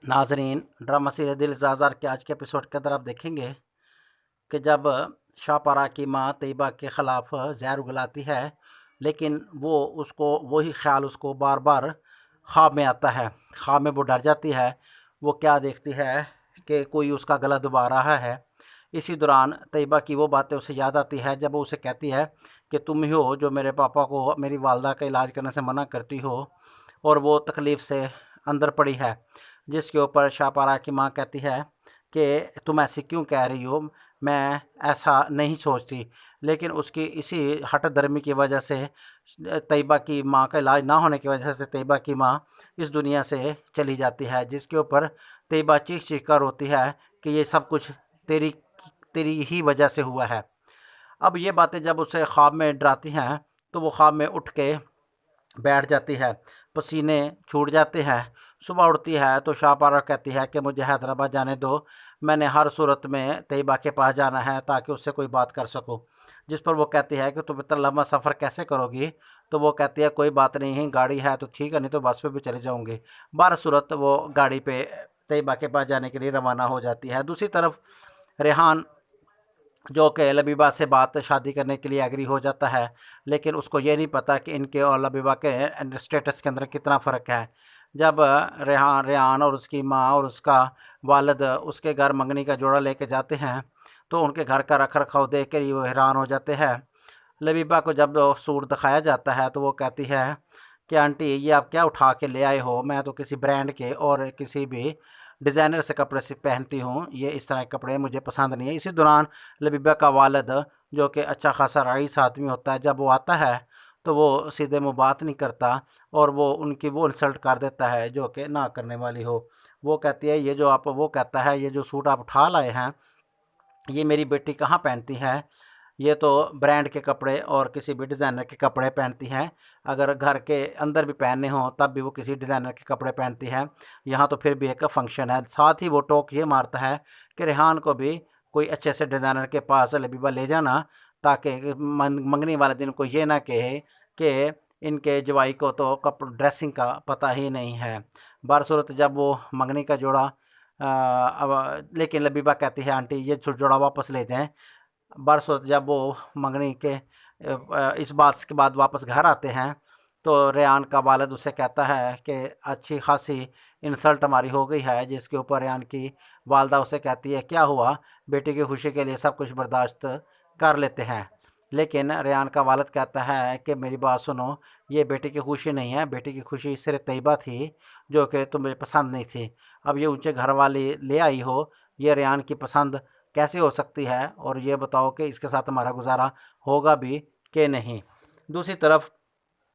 नाजरीन, drama serial दिल ज़ाज़र के आज के एपिसोड के अंदर आप देखेंगे कि जब शाहपारा की माँ तैयबा के ख़िलाफ़ ज़हर उगलाती है, लेकिन वो उसको वही ख़्याल उसको बार बार ख्वाब में आता है। ख्वाब में वो डर जाती है। वो क्या देखती है कि कोई उसका गला दबा रहा है। इसी दौरान तैयबा की वो बातें उसे याद आती है जब वो उसे कहती है कि तुम ही हो जो मेरे पापा को मेरी वालदा का इलाज करने से मना करती हो, और वो तकलीफ़ से अंदर पड़ी है। जिसके ऊपर शाहपारा की माँ कहती है कि तुम ऐसी क्यों कह रही हो, मैं ऐसा नहीं सोचती। लेकिन उसकी इसी हठ धर्मी की वजह से, तैयबा की माँ का इलाज ना होने की वजह से तैयबा की माँ इस दुनिया से चली जाती है। जिसके ऊपर तैयबा चीख चीख कर रोती है कि ये सब कुछ तेरी तेरी ही वजह से हुआ है। अब ये बातें जब उसे ख्वाब में डराती हैं तो वो ख्वाब में उठ के बैठ जाती है। पसीने छूट जाते हैं। सुबह उठती है तो शाहपारा कहती है कि मुझे हैदराबाद जाने दो, मैंने हर सूरत में तैयबा के पास जाना है ताकि उससे कोई बात कर सकूं। जिस पर वो कहती है कि तुम इतना लंबा सफ़र कैसे करोगी। तो वो कहती है कोई बात नहीं, गाड़ी है तो ठीक है, नहीं तो बस पे भी चले जाऊंगी। बार सूरत वो गाड़ी पे तैयबा के पास जाने के लिए रवाना हो जाती है। दूसरी तरफ रेहान, जो कि लबीबा से बात शादी करने के लिए एग्री हो जाता है, लेकिन उसको ये नहीं पता कि इनके और लबीबा के स्टेटस के अंदर कितना फ़र्क है। जब रेहान रेहान और उसकी माँ और उसका वालिद उसके घर मंगनी का जोड़ा लेके जाते हैं तो उनके घर का रख रखाव देख कर ही वो हैरान हो जाते हैं। लबीबा को जब सूट दिखाया जाता है तो वो कहती है कि आंटी ये आप क्या उठा के ले आए हो, मैं तो किसी ब्रांड के और किसी भी डिज़ाइनर से कपड़े से पहनती हूँ, ये इस तरह के कपड़े मुझे पसंद नहीं है। इसी दौरान लबीबा का वालिद, जो कि अच्छा खासा रईस आदमी होता है, जब वो आता है तो वो सीधे मुँह बात नहीं करता और वो उनकी वो इंसल्ट कर देता है जो कि ना करने वाली हो। वो कहती है ये जो आप वो कहता है ये जो सूट आप उठा लाए हैं ये मेरी बेटी कहाँ पहनती हैं, ये तो ब्रांड के कपड़े और किसी भी डिज़ाइनर के कपड़े पहनती हैं। अगर घर के अंदर भी पहनने हों तब भी वो किसी डिज़ाइनर के कपड़े पहनती हैं। यहाँ तो फिर भी एक फंक्शन है। साथ ही वो टोक ये मारता है कि रेहान को भी कोई अच्छे से डिज़ाइनर के पास लबीबा ले जाना, ताकि मंगनी वाले दिन को ये ना कहे कि इनके जवाई को तो ड्रेसिंग का पता ही नहीं है। बारसूरत जब वो मंगनी का जोड़ा अब लेकिन लबीबा कहती है आंटी ये जोड़ा वापस ले जाएं। बरसों जब वो मंगनी के इस बात के बाद वापस घर आते हैं तो रेहान का वालिद उससे कहता है कि अच्छी खासी इंसल्ट हमारी हो गई है। जिसके ऊपर रेहान की वालदा उसे कहती है क्या हुआ, बेटी की खुशी के लिए सब कुछ बर्दाश्त कर लेते हैं। लेकिन रेहान का वालिद कहता है कि मेरी बात सुनो, ये बेटी की खुशी नहीं है, बेटी की खुशी सिर्फ तैयबा थी जो कि तुम्हें पसंद नहीं थी। अब ये ऊंचे घर वाली ले आई हो, ये रेहान की पसंद कैसे हो सकती है, और ये बताओ कि इसके साथ हमारा गुजारा होगा भी कि नहीं। दूसरी तरफ